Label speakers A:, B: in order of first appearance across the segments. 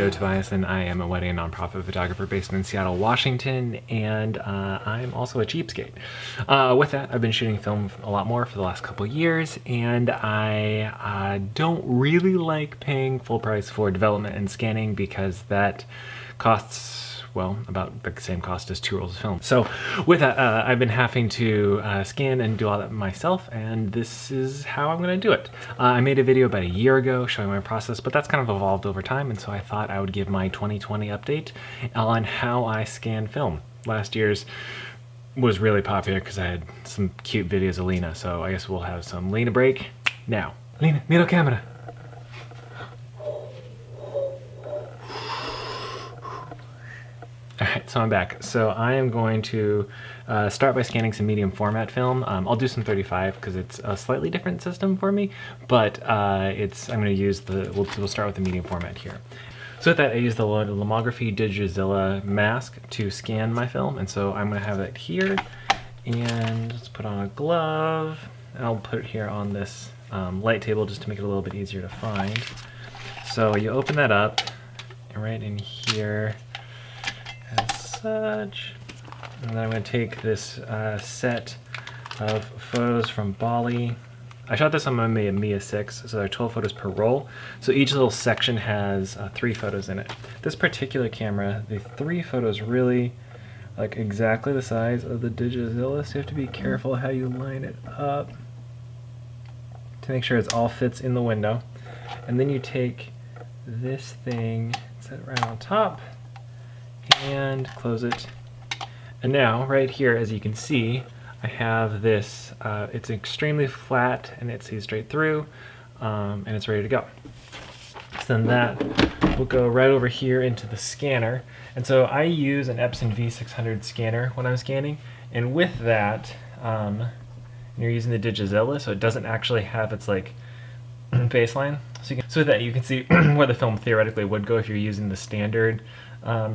A: Joe Tobias, and I am a wedding and nonprofit photographer based in Seattle, Washington, and I'm also a cheapskate. With that, I've been shooting film a lot more for the last couple years, and I don't really like paying full price for development and scanning because that costs, well, about the same cost as 2 rolls of film. So with that, I've been having to scan and do all that myself, and this is how I'm gonna do it. I made a video about a year ago showing my process, but that's kind of evolved over time, and so I thought I would give my 2020 update on how I scan film. Last year's was really popular because I had some cute videos of Lena, so I guess we'll have some Lena break now. Lena, mira camera. Alright, so I'm back. So I am going to start by scanning some medium format film. I'll do some 35 because it's a slightly different system for me, but I'm going to use we'll start with the medium format here. So with that, I use the Lomography Digizilla mask to scan my film, and so I'm going to have it here, and let's put on a glove. I'll put it here on this light table just to make it a little bit easier to find. So you open that up, and right in here, as such, and then I'm going to take this set of photos from Bali. I shot this on my Mia 6, so there are 12 photos per roll, so each little section has 3 photos in it. This particular camera, the 3 photos really like exactly the size of the Digizilla, so you have to be careful how you line it up to make sure it all fits in the window. And then you take this thing, set it right on top, and close it. And now right here, as you can see, I have this, it's extremely flat and it sees straight through, and it's ready to go. So then that will go right over here into the scanner. And so I use an Epson V600 scanner when I'm scanning, and with that, you're using the Digizilla, so it doesn't actually have its like baseline. So with that, you can see where the film theoretically would go if you're using the standard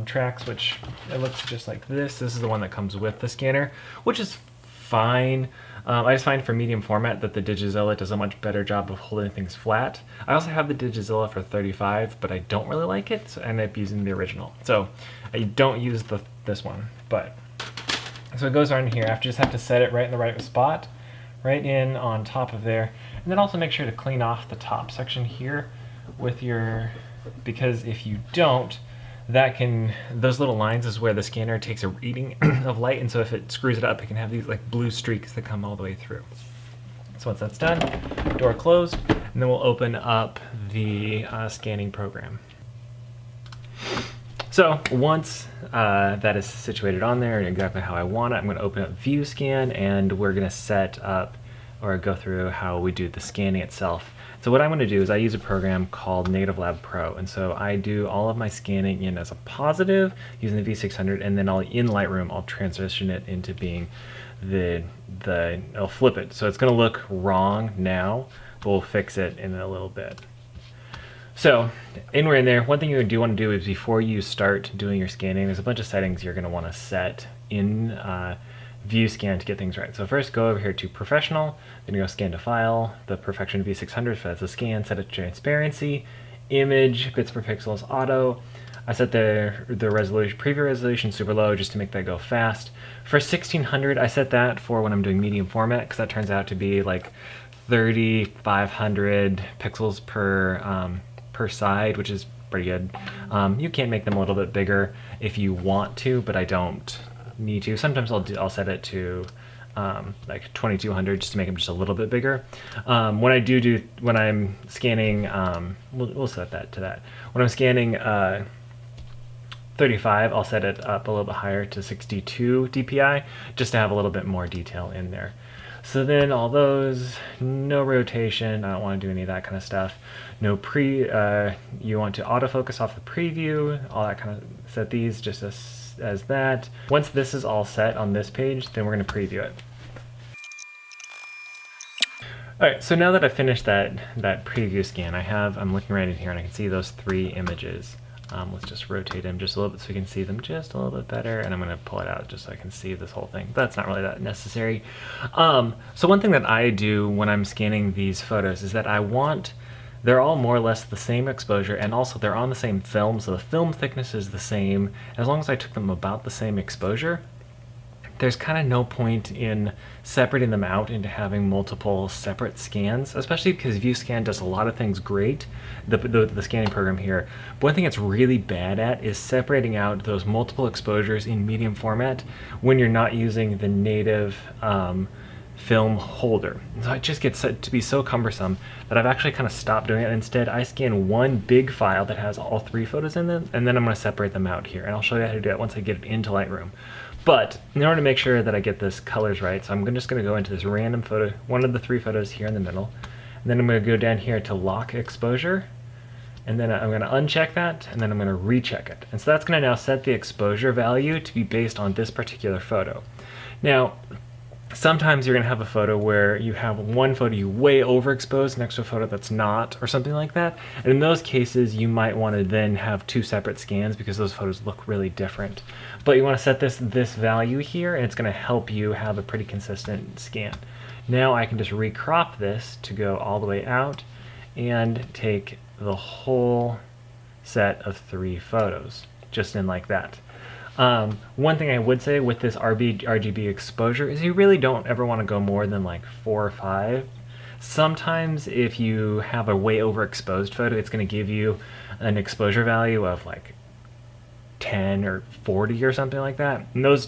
A: tracks, which it looks just like this. This is the one that comes with the scanner, which is fine. I just find for medium format that the Digizilla does a much better job of holding things flat. I also have the Digizilla for 35, but I don't really like it, so I end up using the original. So I don't use this one, but so it goes around here. I just have to set it right in the right spot, right in on top of there, and then also make sure to clean off the top section here with your, because if you don't, those little lines is where the scanner takes a reading of light, and so if it screws it up, it can have these like blue streaks that come all the way through. So once that's done, door closed, and then we'll open up the scanning program. So once that is situated on there and exactly how I want it, I'm going to open up View Scan, and we're going to set up or go through how we do the scanning itself. So what I'm going to do is I use a program called Negative Lab Pro, and so I do all of my scanning in as a positive using the V600, and then in Lightroom I'll transition it into being I'll flip it. So it's going to look wrong now, but we'll fix it in a little bit. So we're in there. One thing you do want to do is before you start doing your scanning, there's a bunch of settings you're going to want to set in View Scan to get things right. So first go over here to Professional, then you go Scan to File, the Perfection V600, so that's a scan, set it to Transparency, Image, Bits per Pixel is Auto. I set the resolution, preview resolution super low just to make that go fast. For 1600, I set that for when I'm doing medium format, because that turns out to be like 3,500 pixels per side, which is pretty good. You can make them a little bit bigger if you want to, but I don't need to. Sometimes I'll set it to like 2200 just to make them just a little bit bigger. When I'm scanning, we'll set that to that. When I'm scanning 35, I'll set it up a little bit higher to 62 dpi just to have a little bit more detail in there. So then all those, no rotation, I don't want to do any of that kind of stuff. No you want to autofocus off the preview, all that kind of, set these just as that. Once this is all set on this page, then we're going to preview it. Alright, so now that I've finished that preview scan, I'm looking right in here and I can see those 3 images. Let's just rotate them just a little bit so we can see them just a little bit better, and I'm going to pull it out just so I can see this whole thing. That's not really that necessary. So one thing that I do when I'm scanning these photos is that I want they're all more or less the same exposure, and also they're on the same film, so the film thickness is the same. As long as I took them about the same exposure, there's kind of no point in separating them out into having multiple separate scans, especially because Vuescan does a lot of things great, the scanning program here. But one thing it's really bad at is separating out those multiple exposures in medium format when you're not using the native film holder. So it just gets to be so cumbersome that I've actually kind of stopped doing it. Instead, I scan one big file that has all 3 photos in them, and then I'm going to separate them out here. And I'll show you how to do that once I get it into Lightroom. But in order to make sure that I get this colors right, so I'm just going to go into this random photo, one of the 3 photos here in the middle, and then I'm going to go down here to lock exposure, and then I'm going to uncheck that, and then I'm going to recheck it. And so that's going to now set the exposure value to be based on this particular photo. Now, sometimes you're going to have a photo where you have one photo you way overexposed next to a photo that's not, or something like that. And in those cases, you might want to then have 2 separate scans because those photos look really different. But you want to set this value here, and it's going to help you have a pretty consistent scan. Now I can just recrop this to go all the way out and take the whole set of 3 photos, just in like that. One thing I would say with this RGB exposure is you really don't ever want to go more than like 4 or 5. Sometimes if you have a way overexposed photo, it's going to give you an exposure value of like 10 or 40 or something like that. And those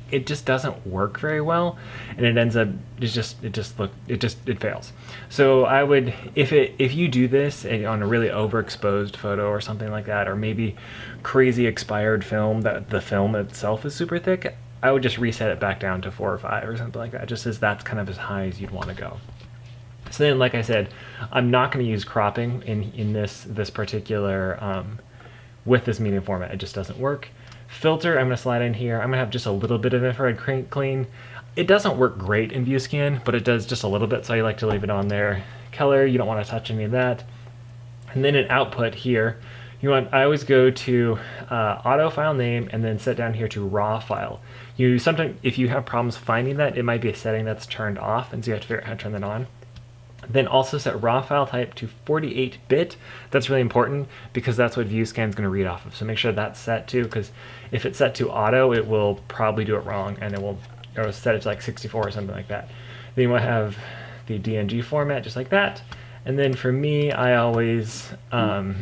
A: it just doesn't work very well, and it ends up it fails. So I would, if you do this on a really overexposed photo or something like that, or maybe crazy expired film that the film itself is super thick, I would just reset it back down to 4 or 5 or something like that, just as that's kind of as high as you'd want to go. So then, like I said, I'm not going to use cropping in this particular with this medium format. It just doesn't work. Filter, I'm going to slide in here. I'm going to have just a little bit of infrared clean. It doesn't work great in Vuescan, but it does just a little bit, so I like to leave it on there. Color, you don't want to touch any of that. And then in output here, I always go to auto file name and then set down here to raw file. Sometimes, if you have problems finding that, it might be a setting that's turned off, and so you have to figure out how to turn that on. Then also set raw file type to 48-bit. That's really important because that's what Vuescan is going to read off of. So make sure that's set to, because if it's set to auto, it will probably do it wrong, and or set it to like 64 or something like that. Then you want to have the DNG format just like that. And then for me, I always I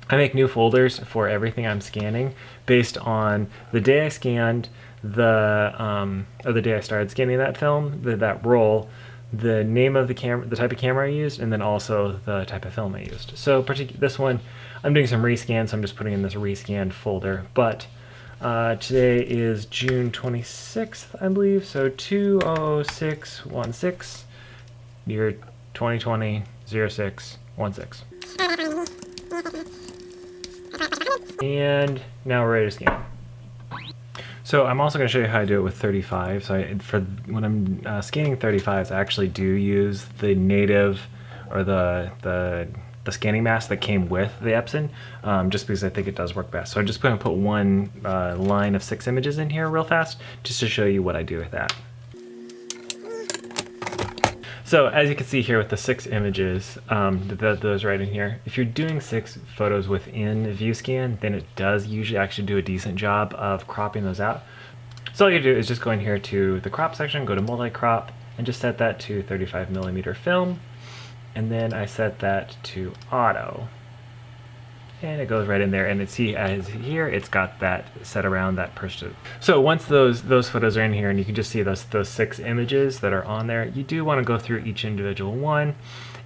A: make new folders for everything I'm scanning based on the day I scanned, or the day I started scanning that film, that roll, the name of the camera, the type of camera I used, and then also the type of film I used. So this one, I'm doing some rescans, so I'm just putting in this rescanned folder. But today is June 26th, I believe, so 20616, year 2020 0616. And now we're ready to scan. So I'm also going to show you how to do it with 35. So when I'm scanning 35s, I actually do use the native, or the scanning mask that came with the Epson, just because I think it does work best. So I'm just going to put one line of 6 images in here real fast, just to show you what I do with that. So as you can see here with the 6 images, those right in here, if you're doing 6 photos within Vuescan, then it does usually actually do a decent job of cropping those out. So all you do is just go in here to the crop section, go to multi-crop, and just set that to 35mm film. And then I set that to auto. And it goes right in there, and as here, it's got that set around that person. So once those photos are in here, and you can just see those 6 images that are on there, you do want to go through each individual one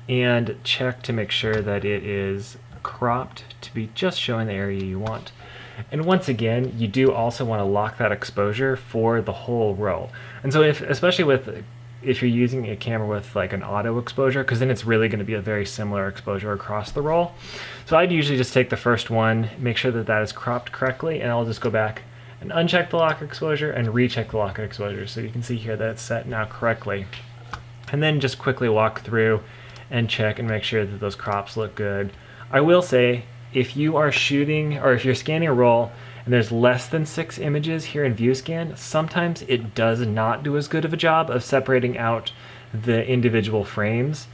A: and check to make sure that it is cropped to be just showing the area you want. And once again, you do also want to lock that exposure for the whole row. And so especially if you're using a camera with like an auto exposure, because then it's really going to be a very similar exposure across the roll. So I'd usually just take the first one, make sure that that is cropped correctly, and I'll just go back and uncheck the lock exposure and recheck the lock exposure. So you can see here that it's set now correctly. And then just quickly walk through and check and make sure that those crops look good. I will say, if you are shooting, or if you're scanning a roll and there's less than 6 images here in Vuescan, sometimes it does not do as good of a job of separating out the individual frames.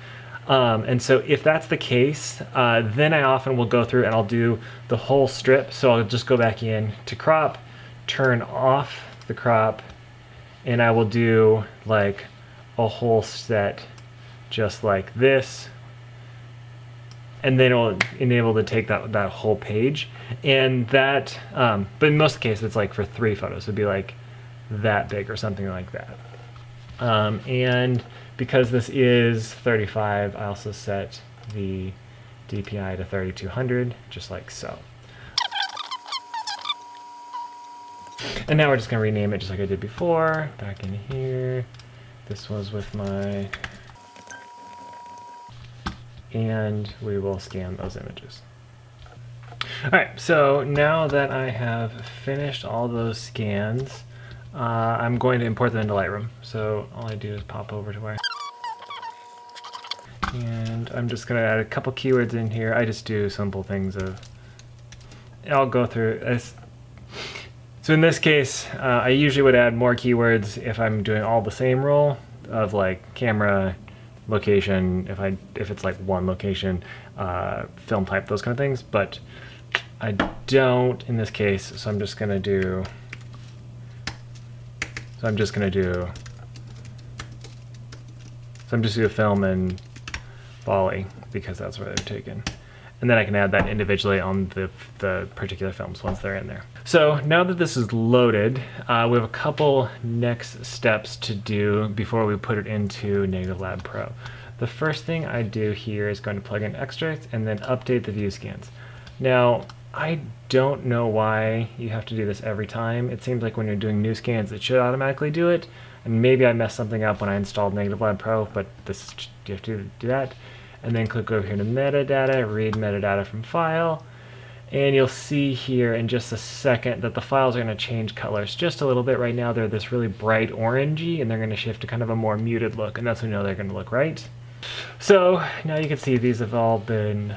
A: And so if that's the case, then I often will go through and I'll do the whole strip. So I'll just go back in to crop, turn off the crop, and I will do like a whole set just like this. And then it'll enable to take that whole page. And that, but in most cases it's like for 3 photos, it'd be like that big or something like that. And because this is 35, I also set the DPI to 3200, just like so. And now we're just gonna rename it just like I did before, back in here. This was with my, and we will scan those images. All right, so now that I have finished all those scans, I'm going to import them into Lightroom. So all I do is pop over to where, and I'm just gonna add a couple keywords in here. I just do simple things of, I'll go through this. So in this case, I usually would add more keywords if I'm doing all the same role of like camera, location, if it's like one location, film type, those kind of things, but I don't in this case, so I'm just gonna do film in Bali because that's where they're taken. And then I can add that individually on the particular films once they're in there. So now that this is loaded, we have a couple next steps to do before we put it into Negative Lab Pro. The first thing I do here is going to plug in extracts and then update the view scans. Now, I don't know why you have to do this every time. It seems like when you're doing new scans, it should automatically do it. And maybe I messed something up when I installed Negative Lab Pro, but this, you have to do that. And then click over here to metadata, read metadata from file. And you'll see here in just a second that the files are going to change colors just a little bit. Right now they're this really bright orangey, and they're going to shift to kind of a more muted look, and that's when you know they're going to look right. So now you can see these have all been,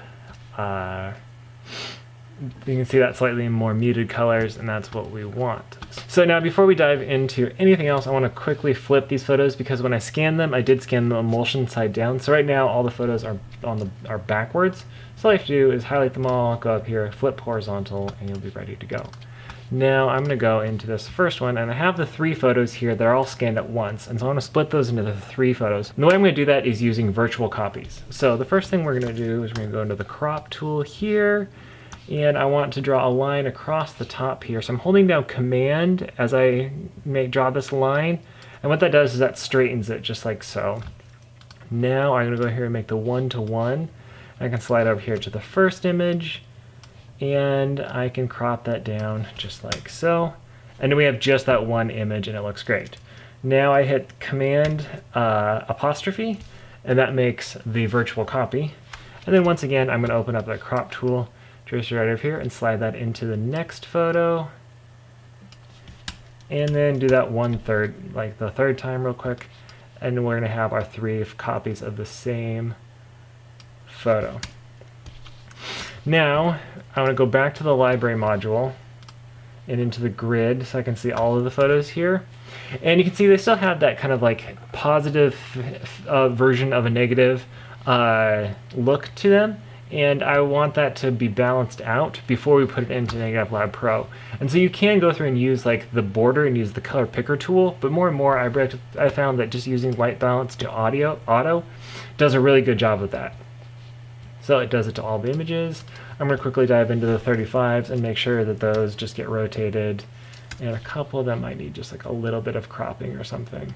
A: you can see that slightly more muted colors, and that's what we want. So now before we dive into anything else, I want to quickly flip these photos because when I scan them, I did scan the emulsion side down. So right now all the photos are backwards. So all you have to do is highlight them all, go up here, flip horizontal, and you'll be ready to go. Now I'm going to go into this first one, and I have the 3 photos here that are all scanned at once, and so I want to split those into the 3 photos. And the way I'm going to do that is using virtual copies. So the first thing we're going to do is we're going to go into the crop tool here, and I want to draw a line across the top here. So I'm holding down Command as I draw this line, and what that does is that straightens it just like so. Now I'm going to go here and make the 1-to-1. I can slide over here to the first image, and I can crop that down just like so. And then we have just that one image, and it looks great. Now I hit Command apostrophe, and that makes the virtual copy. And then once again, I'm going to open up that crop tool, trace right over here, and slide that into the next photo. And then do that 1/3, like the 3rd time real quick. And then we're going to have our 3 copies of the same photo. Now, I want to go back to the library module and into the grid so I can see all of the photos here. And you can see they still have that kind of like positive version of a negative look to them. And I want that to be balanced out before we put it into Negative Lab Pro. And so you can go through and use like the border and use the color picker tool, but more and more I found that just using white balance to auto does a really good job of that. So it does it to all the images. I'm going to quickly dive into the 35s and make sure that those just get rotated, and a couple of them might need just like a little bit of cropping or something.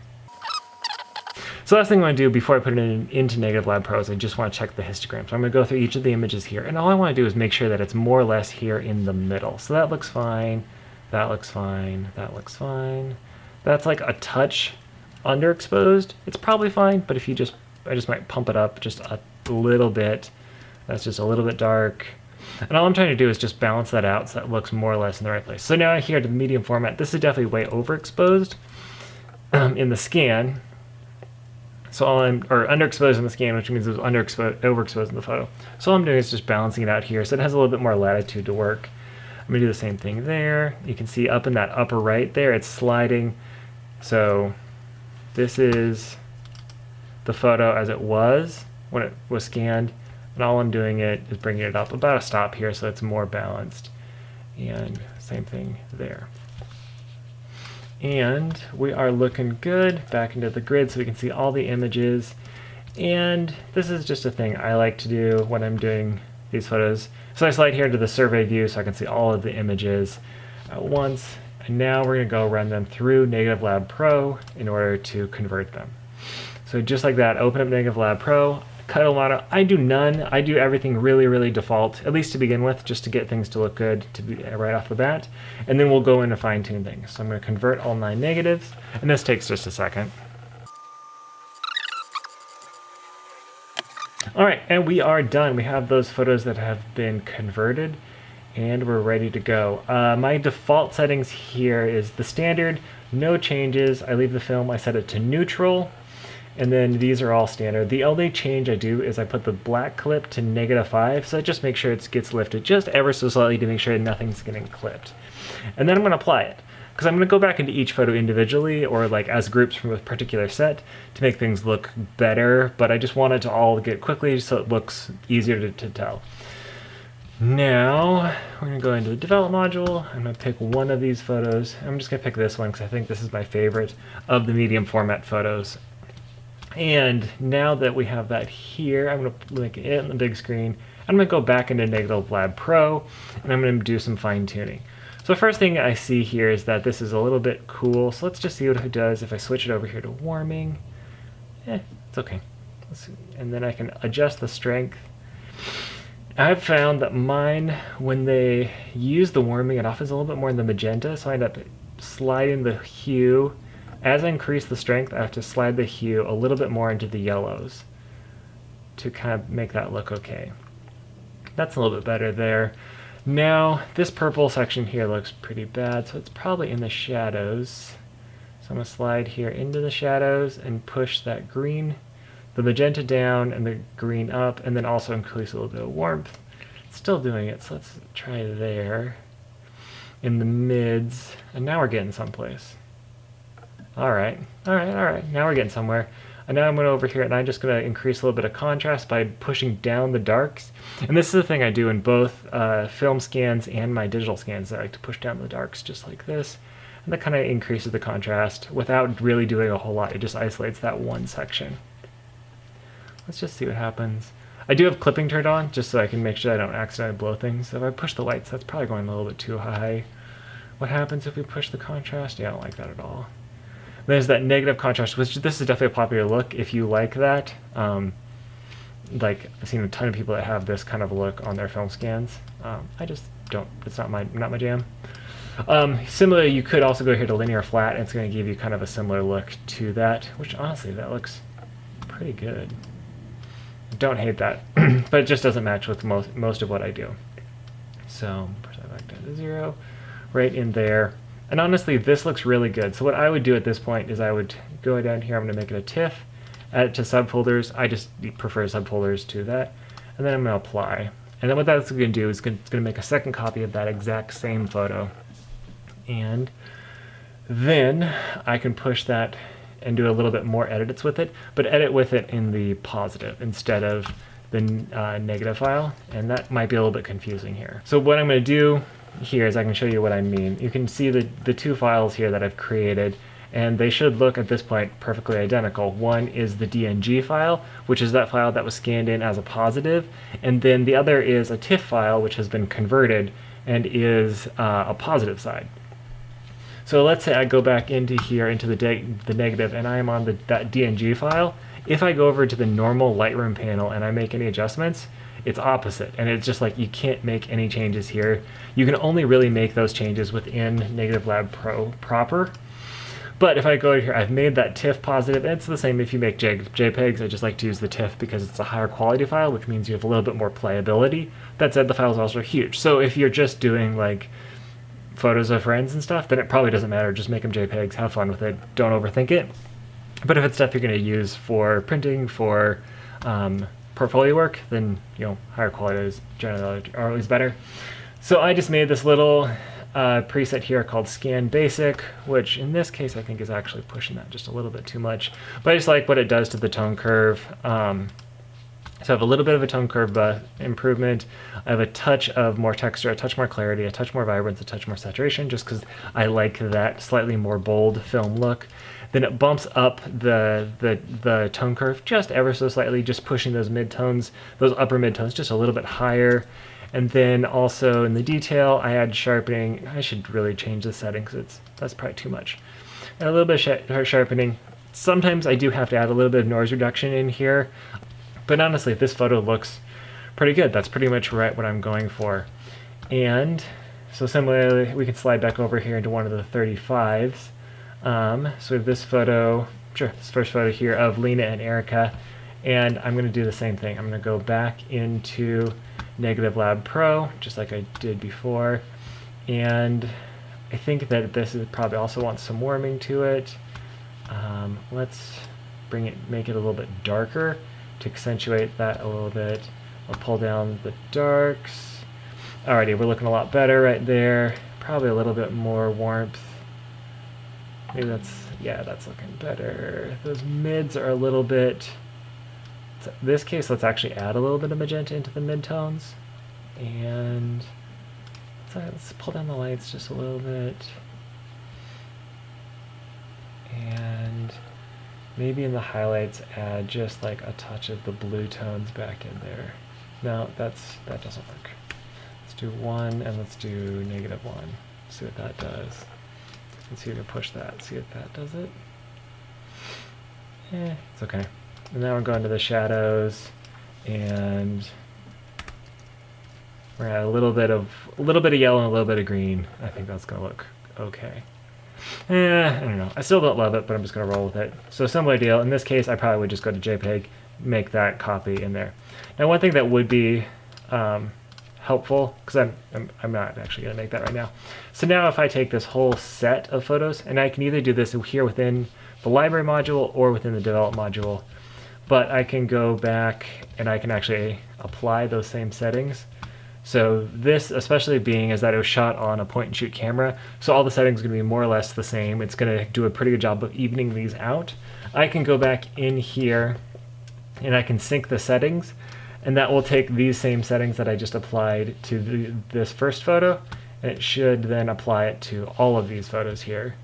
A: So last thing I'm going to do before I put it into Negative Lab Pro is I just want to check the histogram. So I'm going to go through each of the images here, and all I want to do is make sure that it's more or less here in the middle. So that looks fine, that looks fine, that looks fine. That's like a touch underexposed. It's probably fine, but if you I just might pump it up just a little bit. That's just a little bit dark. And all I'm trying to do is just balance that out so that looks more or less in the right place. So now here to the medium format, this is definitely way overexposed in the scan. So or underexposed in the scan, which means it was overexposed in the photo. So all I'm doing is just balancing it out here so it has a little bit more latitude to work. I'm gonna do the same thing there. You can see up in that upper right there, it's sliding. So this is the photo as it was when it was scanned. And all I'm doing is bringing it up about a stop here so it's more balanced. And same thing there. And we are looking good. Back into the grid so we can see all the images. And this is just a thing I like to do when I'm doing these photos. So I slide here into the survey view so I can see all of the images at once. And now we're going to go run them through Negative Lab Pro in order to convert them. So just like that, open up Negative Lab Pro, cut a lot of, I do none. I do everything really, really default, at least to begin with, just to get things to look good to be right off the bat. And then we'll go in and fine tune things. So I'm going to convert all 9 negatives, and this takes just a second. All right, and we are done. We have those photos that have been converted, and we're ready to go. My default settings here is the standard, no changes. I leave the film, I set it to neutral. And then these are all standard. The only change I do is I put the black clip to -5, so I just make sure it gets lifted just ever so slightly to make sure nothing's getting clipped. And then I'm gonna apply it, because I'm gonna go back into each photo individually or like as groups from a particular set to make things look better, but I just want it to all get quickly so it looks easier to tell. Now, we're gonna go into the develop module. I'm gonna pick one of these photos. I'm just gonna pick this one because I think this is my favorite of the medium format photos. And now that we have that here, I'm going to link it in the big screen. I'm going to go back into Negative Lab Pro, and I'm going to do some fine tuning. So the first thing I see here is that this is a little bit cool. So let's just see what it does if I switch it over here to warming. It's okay. And then I can adjust the strength. I've found that mine, when they use the warming, it often is a little bit more in the magenta, so I end up sliding the hue. As I increase the strength, I have to slide the hue a little bit more into the yellows to kind of make that look okay. That's a little bit better there. Now, this purple section here looks pretty bad, so it's probably in the shadows. So I'm going to slide here into the shadows and push that green, the magenta down and the green up, and then also increase a little bit of warmth. It's still doing it, so let's try there in the mids, and now we're getting someplace. All right. Now we're getting somewhere. And now I'm going over here and I'm just going to increase a little bit of contrast by pushing down the darks. And this is the thing I do in both film scans and my digital scans. I like to push down the darks just like this. And that kind of increases the contrast without really doing a whole lot. It just isolates that one section. Let's just see what happens. I do have clipping turned on just so I can make sure I don't accidentally blow things. So if I push the lights, that's probably going a little bit too high. What happens if we push the contrast? Yeah, I don't like that at all. There's that negative contrast, which this is definitely a popular look if you like that. Like I've seen a ton of people that have this kind of look on their film scans. I just don't. It's not my jam. Similarly, you could also go here to linear flat, and it's going to give you kind of a similar look to that. Which honestly, that looks pretty good. Don't hate that, but it just doesn't match with most of what I do. So push that back down to 0, right in there. And honestly, this looks really good. So what I would do at this point is I would go down here, I'm going to make it a TIFF, add it to subfolders. I just prefer subfolders to that. And then I'm going to apply. And then what that's going to do is it's going to make a second copy of that exact same photo. And then I can push that and do a little bit more edits with it, but edit with it in the positive instead of the negative file. And that might be a little bit confusing here. So what I'm going to do here is I can show you what I mean. You can see the two files here that I've created, and they should look at this point perfectly identical. One is the DNG file, which is that file that was scanned in as a positive, and then the other is a TIFF file, which has been converted and is a positive side. So let's say I go back into here, into the negative, and I am on that DNG file. If I go over to the normal Lightroom panel and I make any adjustments, it's opposite, and it's just like you can't make any changes here. You can only really make those changes within Negative Lab Pro proper. But if I go here, I've made that TIFF positive, and it's the same if you make JPEGs. I just like to use the TIFF because it's a higher quality file, which means you have a little bit more playability. That said, the file is also huge. So if you're just doing like photos of friends and stuff, then it probably doesn't matter. Just make them JPEGs, have fun with it, don't overthink it. But if it's stuff you're going to use for printing, for portfolio work, then higher quality is generally always better. So I just made this little preset here called Scan Basic, which in this case I think is actually pushing that just a little bit too much. But I just like what it does to the tone curve. So I have a little bit of a tone curve improvement. I have a touch of more texture, a touch more clarity, a touch more vibrance, a touch more saturation, just because I like that slightly more bold film look. Then it bumps up the tone curve just ever so slightly, just pushing those midtones, those upper midtones just a little bit higher. And then also in the detail, I add sharpening. I should really change the settings. That's probably too much. And a little bit of sharpening. Sometimes I do have to add a little bit of noise reduction in here. But honestly, this photo looks pretty good. That's pretty much right what I'm going for. And so similarly, we can slide back over here into one of the 35s. So we have this photo, this first photo here of Lena and Erica. And I'm going to do the same thing. I'm going to go back into Negative Lab Pro, just like I did before. And I think that this is probably also wants some warming to it. Let's make it a little bit darker to accentuate that a little bit. I'll pull down the darks. Alrighty, we're looking a lot better right there. Probably a little bit more warmth. Maybe that's looking better. Those mids are a little bit, in this case, let's actually add a little bit of magenta into the midtones. And let's pull down the lights just a little bit. And maybe in the highlights add just like a touch of the blue tones back in there. No, that doesn't work. Let's do 1 and let's do -1. See what that does. Let's see if we can push that. See if that does it. It's okay. And now we're going to the shadows, and we're gonna add a little bit of yellow and a little bit of green. I think that's gonna look okay. I don't know. I still don't love it, but I'm just going to roll with it. So similar deal. In this case, I probably would just go to JPEG, make that copy in there. Now, one thing that would be helpful, because I'm not actually going to make that right now. So now if I take this whole set of photos, and I can either do this here within the library module or within the develop module, but I can go back and I can actually apply those same settings. So this, especially being is that it was shot on a point and shoot camera, so all the settings are going to be more or less the same. It's going to do a pretty good job of evening these out. I can go back in here and I can sync the settings, and that will take these same settings that I just applied to this first photo, and it should then apply it to all of these photos here.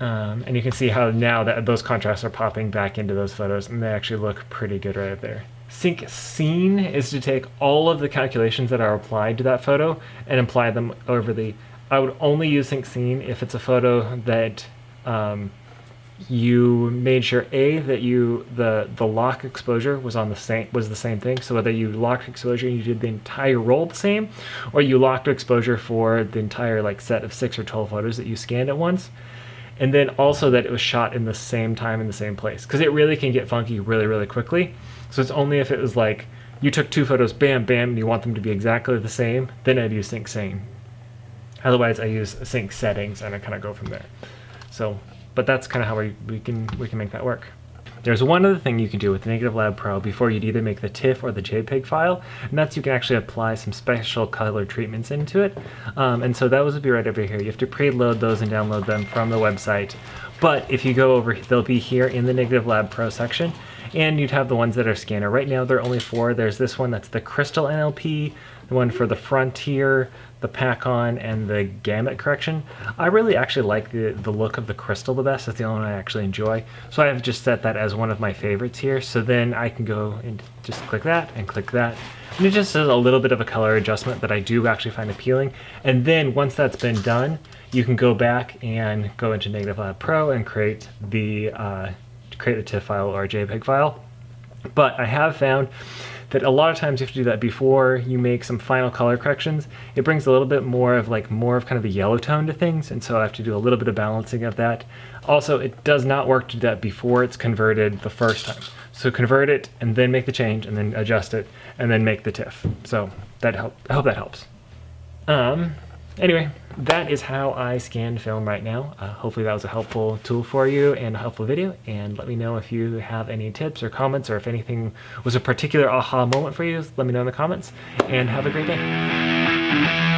A: And you can see how now that those contrasts are popping back into those photos, and they actually look pretty good right there. Sync scene is to take all of the calculations that are applied to that photo and apply them over the. I would only use sync scene if it's a photo that you made sure that the lock exposure was the same thing. So whether you locked exposure and you did the entire roll the same, or you locked exposure for the entire set of 6 or 12 photos that you scanned at once. And then also that it was shot in the same time in the same place, because it really can get funky really, really quickly. So it's only if it was like you took 2 photos, bam, bam, and you want them to be exactly the same, then I'd use sync scene. Otherwise, I use sync settings, and I kind of go from there. So, but that's kind of how we can make that work. There's one other thing you can do with Negative Lab Pro before you'd either make the TIFF or the JPEG file, and that's you can actually apply some special color treatments into it. And so those would be right over here. You have to preload those and download them from the website. But if you go over, they'll be here in the Negative Lab Pro section, and you'd have the ones that are scanner. Right now, there are only 4. There's this one that's the Crystal NLP, the one for the Frontier, the Pack-On, and the Gamut correction. I really actually like the look of the Crystal the best. That's the only one I actually enjoy. So I've just set that as one of my favorites here. So then I can go and just click that and click that. And it just does a little bit of a color adjustment that I do actually find appealing. And then once that's been done, you can go back and go into Negative Lab Pro and create the TIFF file or a JPEG file. But I have found that a lot of times you have to do that before you make some final color corrections. It brings a little bit more of kind of a yellow tone to things, and so I have to do a little bit of balancing of that. Also, it does not work to do that before it's converted the first time. So convert it and then make the change and then adjust it and then make the TIFF. So I hope that helps. Anyway, that is how I scan film right now. Hopefully that was a helpful tool for you and a helpful video, and let me know if you have any tips or comments, or if anything was a particular aha moment for you. Let me know in the comments, and have a great day.